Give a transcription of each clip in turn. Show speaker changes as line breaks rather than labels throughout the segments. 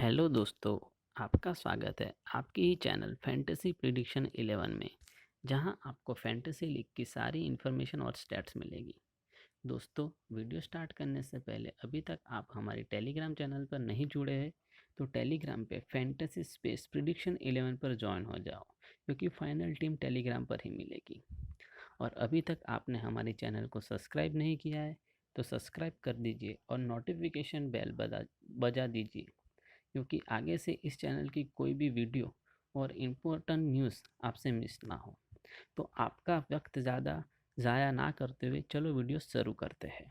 Hello दोस्तों, आपका स्वागत है आपके ही चैनल फैंटेसी प्रिडिक्शन 11 में, जहां आपको फैंटेसी लीग की सारी इन्फॉर्मेशन और स्टैट्स मिलेगी। दोस्तों, वीडियो स्टार्ट करने से पहले अभी तक आप हमारी टेलीग्राम चैनल पर नहीं जुड़े हैं तो टेलीग्राम पे फैंटेसी स्पेस प्रिडिक्शन 11 पर ज्वाइन हो जाओ, क्योंकि फाइनल टीम टेलीग्राम पर ही मिलेगी। और अभी तक आपने हमारे चैनल को सब्सक्राइब नहीं किया है तो सब्सक्राइब कर दीजिए और नोटिफिकेशन बेल बजा दीजिए, क्योंकि आगे से इस चैनल की कोई भी वीडियो और इम्पोर्टेंट न्यूज़ आपसे मिस ना हो। तो आपका वक्त ज़्यादा ज़ाया ना करते हुए चलो वीडियो शुरू करते हैं।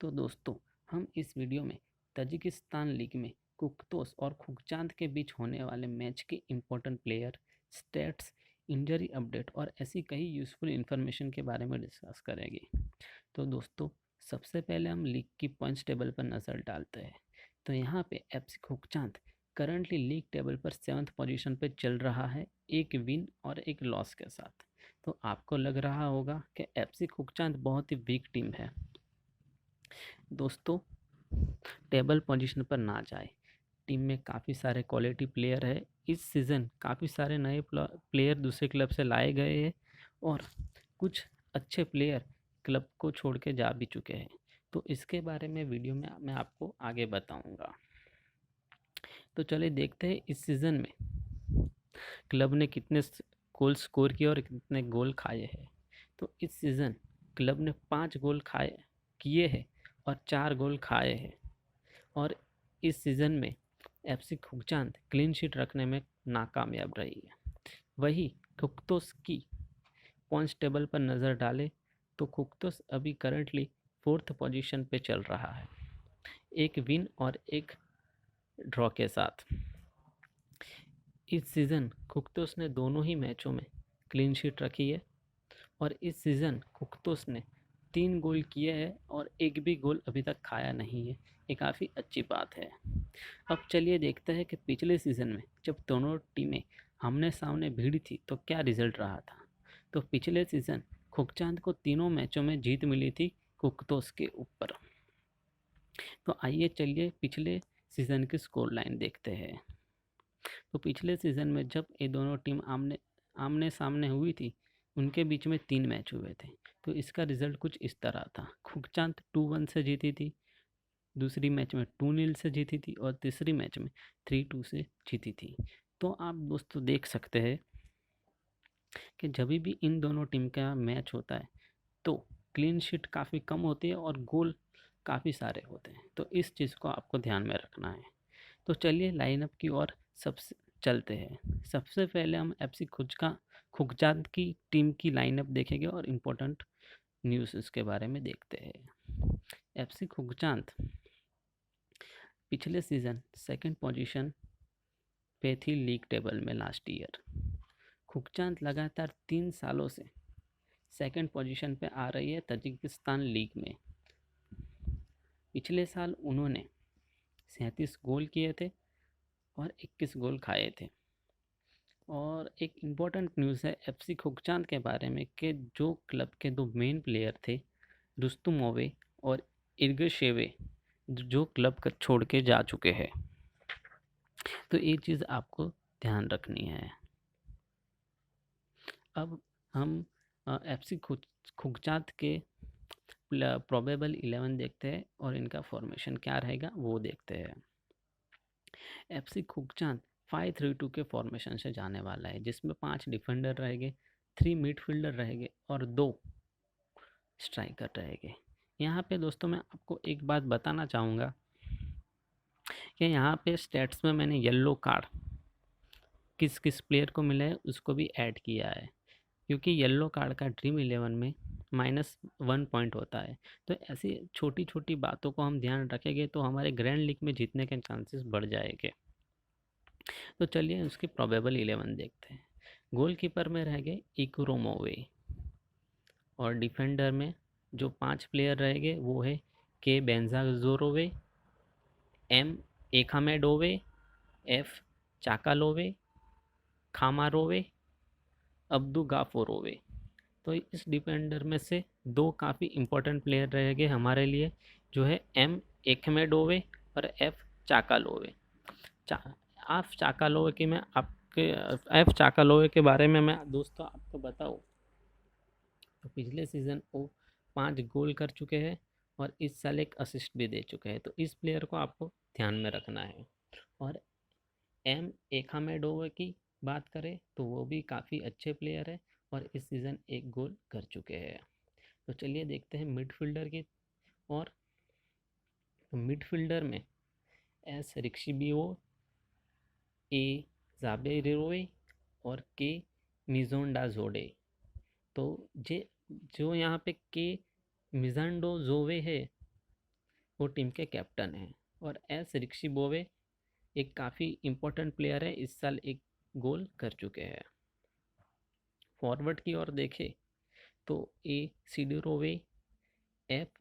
तो दोस्तों, हम इस वीडियो में तजिकिस्तान लीग में कुक्तोस और खुगचांद के बीच होने वाले मैच के important player, states, injury update और ऐसी कई यूज़फुल इन्फॉर्मेशन के बारे में डिस्कस करेंगे। तो दोस्तों, सबसे पहले हम लीग की पॉइंट्स टेबल पर नज़र डालते हैं। तो यहाँ पे एफसी खुगचांद करंटली लीग टेबल पर 7th पोजीशन पे चल रहा है, एक विन और एक लॉस के साथ। तो आपको लग रहा होगा कि एफसी खुगचांद बहुत ही वीक टीम है। दोस्तों, टेबल पोजीशन पर ना जाए, टीम में काफ़ी सारे क्वालिटी प्लेयर है। इस सीज़न काफ़ी सारे नए प्लेयर दूसरे क्लब से लाए गए हैं और कुछ अच्छे प्लेयर क्लब को छोड़ के जा भी चुके हैं। तो इसके बारे में वीडियो में मैं आपको आगे बताऊंगा। तो चलिए देखते हैं इस सीज़न में क्लब ने कितने गोल स्कोर किए और कितने गोल खाए हैं। तो इस सीज़न क्लब ने 5 गोल खाए किए हैं और 4 गोल खाए हैं। और इस सीज़न में एफसी खुगचांद क्लीन शीट रखने में नाकामयाब रही है। वही कुक्तोस की पॉइंट्स टेबल पर नज़र डालें तो कुक्तोस अभी करंटली 4th पोजीशन पे चल रहा है, एक विन और एक ड्रॉ के साथ। इस सीज़न कुक्तोस ने दोनों ही मैचों में क्लीन शीट रखी है और इस सीज़न कुक्तोस ने 3 गोल किए हैं और एक भी गोल अभी तक खाया नहीं है। ये काफ़ी अच्छी बात है। अब चलिए देखते हैं कि पिछले सीज़न में जब दोनों टीमें आमने सामने भिड़ी थी तो क्या रिजल्ट रहा था। तो पिछले सीज़न खुगचांद को तीनों मैचों में जीत मिली थी कुक्तोस के ऊपर। तो आइए चलिए पिछले सीज़न की स्कोर लाइन देखते हैं। तो पिछले सीज़न में जब ये दोनों टीम आमने आमने सामने हुई थी, उनके बीच में 3 मैच हुए थे। तो इसका रिजल्ट कुछ इस तरह था। खुगचांद 2-1 से जीती थी, दूसरी मैच में 2-0 से जीती थी और तीसरी मैच में 3-2 से जीती थी। तो आप दोस्तों देख सकते हैं कि जब भी इन दोनों टीम का मैच होता है तो क्लीन शीट काफ़ी कम होती है और गोल काफ़ी सारे होते हैं। तो इस चीज़ को आपको ध्यान में रखना है। तो चलिए लाइनअप की ओर सबसे चलते हैं। सबसे पहले हम एफसी खुगचांद की टीम की लाइनअप देखेंगे और इम्पोर्टेंट न्यूज़ इसके बारे में देखते हैं। एफसी खुगचांद पिछले सीज़न 2nd पोजीशन पे थी लीग टेबल में लास्ट ईयर। खुगचांद लगातार 3 सालों से 2nd पोजीशन पे आ रही है तजिकिस्तान लीग में। पिछले साल उन्होंने 37 गोल किए थे और 21 गोल खाए थे। और एक इम्पॉर्टेंट न्यूज़ है एफसी खुगचांद के बारे में कि जो क्लब के 2 मेन प्लेयर थे, रुस्तुमोवे और इर्गशेवे, जो क्लब का छोड़ के जा चुके हैं। तो ये चीज़ आपको ध्यान रखनी है। अब हम एफसी खुगचांद के प्रोबेबल 11 देखते हैं और इनका फॉर्मेशन क्या रहेगा वो देखते हैं। एफसी खुगचांद 5-3-2 के फॉर्मेशन से जाने वाला है, जिसमें 5 डिफेंडर रहेंगे, 3 मिडफील्डर रहेंगे और 2 स्ट्राइकर रहेंगे। यहाँ पे दोस्तों मैं आपको एक बात बताना चाहूँगा कि यहाँ पे स्टैट्स में मैंने येलो कार्ड किस किस प्लेयर को मिला है उसको भी ऐड किया है, क्योंकि येलो कार्ड का ड्रीम 11 में -1 पॉइंट होता है। तो ऐसी छोटी छोटी बातों को हम ध्यान रखेंगे तो हमारे ग्रैंड लीग में जीतने के चांसेस बढ़ जाएंगे। तो चलिए उसकी प्रोबेबल 11 देखते हैं। गोलकीपर में रह गए इकुरोमोवे और डिफेंडर में जो 5 प्लेयर रहेंगे वो है के बेंजाजोरोवे, एम एखामेडोवे, एफ चाकालोवे, खामारोवे, अब्दू गाफोरोवे। तो इस डिफेंडर में से 2 काफ़ी इंपॉर्टेंट प्लेयर रहेंगे हमारे लिए, जो है एम एखमेडोवे और एफ चाकालोवे। चा एफ चाकालोवे की मैं आपके एफ चाकालोवे के बारे में मैं दोस्तों आपको बताऊँ तो पिछले सीज़न वो 5 गोल कर चुके हैं और इस साल एक असिस्ट भी दे चुके हैं, तो इस प्लेयर को आपको ध्यान में रखना है। और एम एखामेडोवे की बात करें तो वो भी काफ़ी अच्छे प्लेयर है और इस सीज़न एक गोल कर चुके हैं। तो चलिए देखते हैं मिडफील्डर की। और मिडफील्डर में एस रिक्शिबियो, ए जाबेरिरोए और के मिजोंडा जोडे। तो जे जो यहाँ पे के मिजांडो जोवे है वो टीम के कैप्टन है। और एस रिक्शी बोवे एक काफ़ी इम्पोर्टेंट प्लेयर है, इस साल एक गोल कर चुके हैं। फॉरवर्ड की ओर देखें तो ए सिडिरोवे, एफ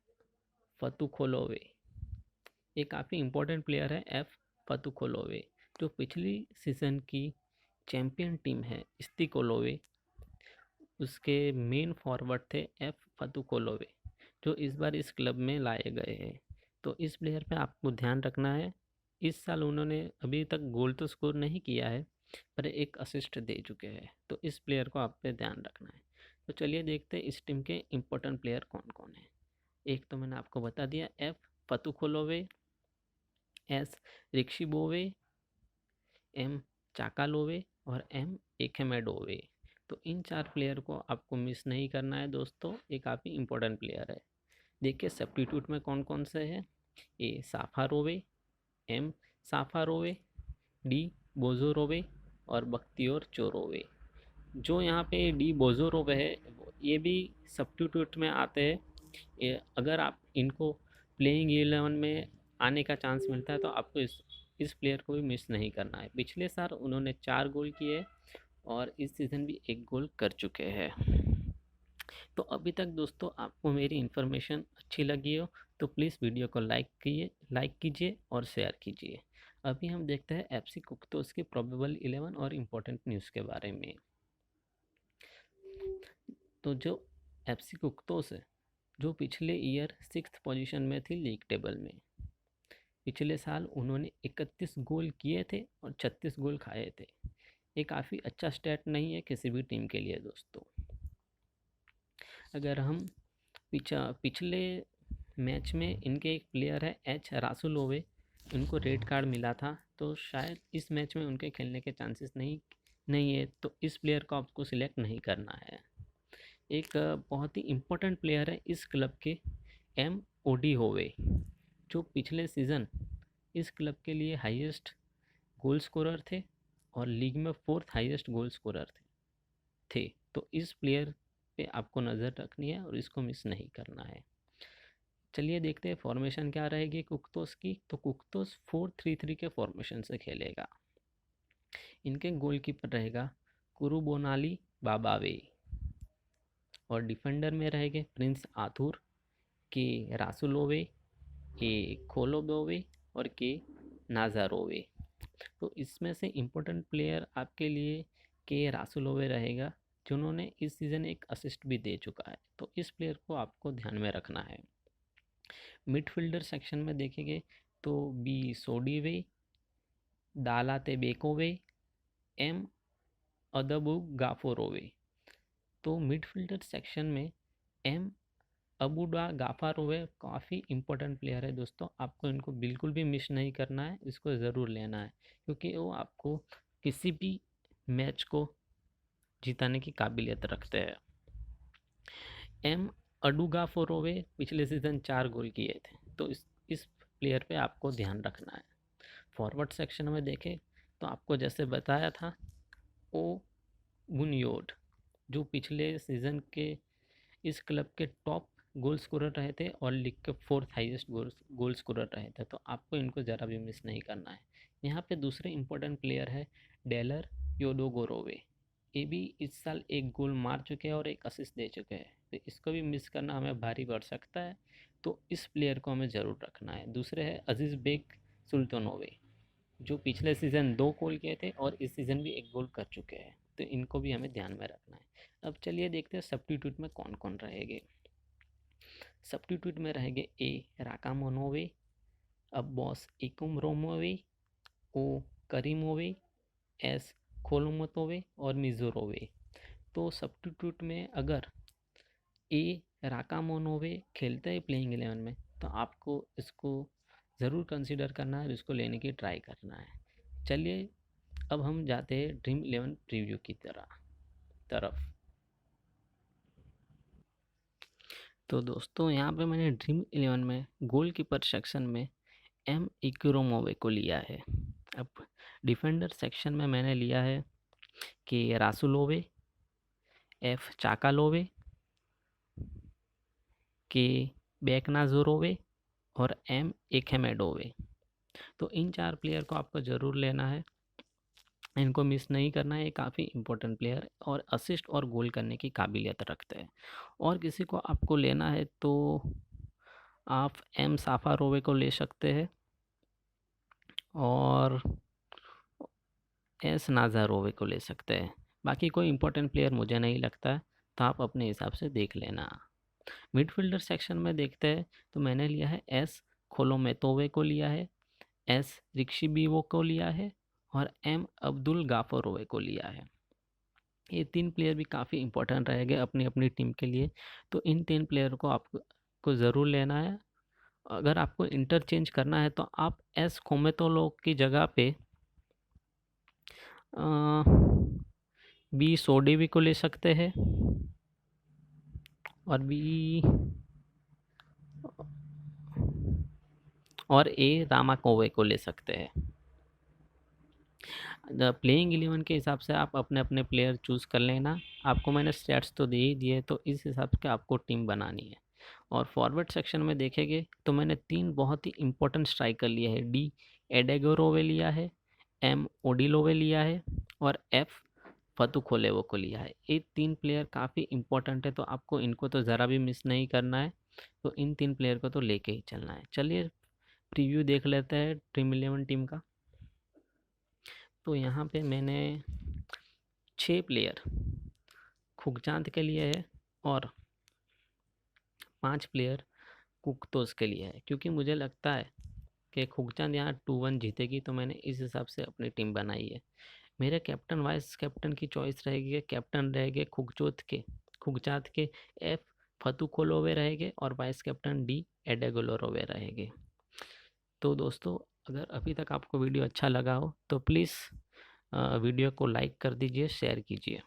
फतुखोलोवे, ये काफ़ी इम्पोर्टेंट प्लेयर है एफ फतुखोलोवे, जो पिछली सीज़न की चैंपियन टीम है इस्तिकोलोवे, उसके मेन फॉरवर्ड थे एफ फतुकोलोवे, जो इस बार इस क्लब में लाए गए हैं। तो इस प्लेयर पे आपको ध्यान रखना है। इस साल उन्होंने अभी तक गोल तो स्कोर नहीं किया है पर एक असिस्ट दे चुके हैं, तो इस प्लेयर को आप पे ध्यान रखना है। तो चलिए देखते हैं इस टीम के इम्पोर्टेंट प्लेयर कौन कौन है। एक तो मैंने आपको बता दिया एफ फतुखोलोवे, एस रिक्शिबोवे, एम चाकालोवे और एम एखेमेडोवे। तो इन 4 प्लेयर को आपको मिस नहीं करना है दोस्तों, ये काफ़ी इंपॉर्टेंट प्लेयर है। देखिए सब्स्टिट्यूट में कौन कौन से हैं। ए साफारोवे, एम साफारोवे, डी बोजोरोवे और बख्तियोर चोरोवे। जो यहाँ पे डी बोजोरोवे है ये भी सब्स्टिट्यूट में आते हैं। अगर आप इनको प्लेइंग 11 में आने का चांस मिलता है तो आपको इस प्लेयर को भी मिस नहीं करना है। पिछले साल उन्होंने 4 गोल किए और इस सीज़न भी एक गोल कर चुके हैं। तो अभी तक दोस्तों आपको मेरी इन्फॉर्मेशन अच्छी लगी हो तो प्लीज़ वीडियो को लाइक कीजिए और शेयर कीजिए। अभी हम देखते हैं एफसी कुक्तोस की प्रोबेबल 11 और इम्पोर्टेंट न्यूज़ के बारे में। तो जो एफसी कुक्तोस है जो पिछले ईयर 6th पोजीशन में थी लीग टेबल में। पिछले साल उन्होंने 31 गोल किए थे और 36 गोल खाए थे। ये काफ़ी अच्छा स्टैट नहीं है किसी भी टीम के लिए दोस्तों। अगर हम पिछले मैच में इनके एक प्लेयर है एच रासुलोवे, उनको रेड कार्ड मिला था तो शायद इस मैच में उनके खेलने के चांसेस नहीं है, तो इस प्लेयर को आपको सिलेक्ट नहीं करना है। एक बहुत ही इम्पोर्टेंट प्लेयर है इस क्लब के एम ओडी होवे, जो पिछले सीज़न इस क्लब के लिए हाईएस्ट गोल स्कोरर थे और लीग में 4th हाईएस्ट गोल स्कोरर थे। तो इस प्लेयर पे आपको नज़र रखनी है और इसको मिस नहीं करना है। चलिए देखते हैं फॉर्मेशन क्या रहेगी कुक्तोस की। तो कुक्तोस 4-3-3 के फॉर्मेशन से खेलेगा। इनके गोलकीपर रहेगा कुरुबोनाली बाबावे और डिफेंडर में रहेंगे प्रिंस आथुर, के रासुलोवे, के खोलोबोवे और के नाजारोवे। तो इसमें से इम्पोर्टेंट प्लेयर आपके लिए के रासुलोवे रहेगा, जिन्होंने इस सीज़न एक असिस्ट भी दे चुका है, तो इस प्लेयर को आपको ध्यान में रखना है। मिडफील्डर सेक्शन में देखेंगे तो बी सोडीवे, दालाते बेकोवे, एम अदबू गाफोरोवे। तो मिडफील्डर सेक्शन में एम अबूडा गाफारोवे काफ़ी इंपॉर्टेंट प्लेयर है दोस्तों, आपको इनको बिल्कुल भी मिस नहीं करना है, इसको ज़रूर लेना है क्योंकि वो आपको किसी भी मैच को जिताने की काबिलियत रखते हैं। एम अडुगाफोरोवे पिछले सीज़न 4 गोल किए थे, तो इस प्लेयर पे आपको ध्यान रखना है। फॉरवर्ड सेक्शन में देखें तो आपको जैसे बताया था ओ बुनियोड, जो पिछले सीज़न के इस क्लब के टॉप गोल स्कोरर रहे थे और लीग के 4th हाईएस्ट गोल स्कोरर रहे थे, तो आपको इनको ज़रा भी मिस नहीं करना है। यहाँ पे दूसरे इंपॉर्टेंट प्लेयर है डेलर योडोगोरोवे, ये भी इस साल एक गोल मार चुके हैं और एक असिस्ट दे चुके हैं, तो इसको भी मिस करना हमें भारी पड़ सकता है, तो इस प्लेयर को हमें ज़रूर रखना है। दूसरे है अजीज़ बेग सुल्तानोवे, जो पिछले सीज़न 2 गोल किए थे और इस सीज़न भी एक गोल कर चुके हैं, तो इनको भी हमें ध्यान में रखना है। अब चलिए देखते हैं सब्स्टिट्यूट में कौन कौन रहेंगे। सब्स्टिट्यूट में रहेंगे ए राकामोनोवे, अब्बास इकुम रोमोवे, ओ करीमोवे, एस खोलोमतोवे और मिज़ोरोवे। तो सब्स्टिट्यूट में अगर ए राकामोनोवे खेलते हैं प्लेइंग 11 में, तो आपको इसको ज़रूर कंसिडर करना है और इसको लेने की ट्राई करना है। चलिए अब हम जाते हैं ड्रीम 11 प्रीव्यू की तरफ। तो दोस्तों यहाँ पे मैंने ड्रीम 11 में गोलकीपर सेक्शन में एम इक्रोमोवे को लिया है। अब डिफेंडर सेक्शन में मैंने लिया है के रासुलोवे, एफ चाकालोवे, के बेकनाजोरोवे और एम एखेमेडोवे। तो इन 4 प्लेयर को आपको ज़रूर लेना है, इनको मिस नहीं करना है। ये काफ़ी इंपॉर्टेंट प्लेयर और असिस्ट और गोल करने की काबिलियत रखते हैं। और किसी को आपको लेना है तो आप एम साफारोवे को ले सकते हैं और एस नाजारोवे को ले सकते हैं। बाकी कोई इंपॉर्टेंट प्लेयर मुझे नहीं लगता है, तो आप अपने हिसाब से देख लेना। मिडफील्डर सेक्शन में देखते हैं तो मैंने लिया है एस खोलोमेतोवे को लिया है, एस रिक्शीबीवो को लिया है और एम अब्दुल गाफरोवे को लिया है। ये 3 प्लेयर भी काफ़ी इंपॉर्टेंट रहेंगे अपनी अपनी टीम के लिए। तो इन 3 प्लेयर को आपको ज़रूर लेना है। अगर आपको इंटरचेंज करना है तो आप एस खोमेतोलो की जगह पे बी सोडेवी को ले सकते हैं और बी और ए रामाकोवे को ले सकते हैं। प्लेइंग 11 के हिसाब से आप अपने अपने प्लेयर चूज़ कर लेना। आपको मैंने स्टैट्स तो दे ही दिए, तो इस हिसाब से आपको टीम बनानी है। और फॉरवर्ड सेक्शन में देखेंगे तो मैंने 3 बहुत ही इंपॉर्टेंट स्ट्राइकर लिए हैं। डी एडेगोरोवे लिया है, एम ओडिलोवे लिया है और एफ फतुखोलेवो को लिया है। ये 3 प्लेयर काफ़ी इंपॉर्टेंट है, तो आपको इनको तो ज़रा भी मिस नहीं करना है। तो इन 3 प्लेयर को तो लेके ही चलना है। चलिए प्रीव्यू देख लेते हैं ड्रीम 11 टीम का। तो यहाँ पे मैंने 6 प्लेयर खुगचांद के लिए है और 5 प्लेयर कुकतोस के लिए है, क्योंकि मुझे लगता है कि खुगचांद यहाँ 2-1 जीतेगी, तो मैंने इस हिसाब से अपनी टीम बनाई है। मेरे कैप्टन वाइस कैप्टन की चॉइस रहेगी, कैप्टन रहेंगे खुगचांद के एफ फतुखोलोवे रहेंगे और वाइस कैप्टन डी एडेगोलोरोवे रहेंगे। तो दोस्तों अगर अभी तक आपको वीडियो अच्छा लगा हो तो प्लीज़ वीडियो को लाइक कर दीजिए, शेयर कीजिए।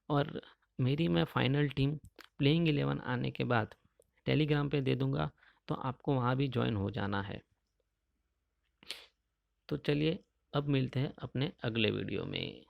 और मेरी मैं फाइनल टीम प्लेइंग 11 आने के बाद टेलीग्राम पे दे दूँगा, तो आपको वहाँ भी ज्वाइन हो जाना है। तो चलिए अब मिलते हैं अपने अगले वीडियो में।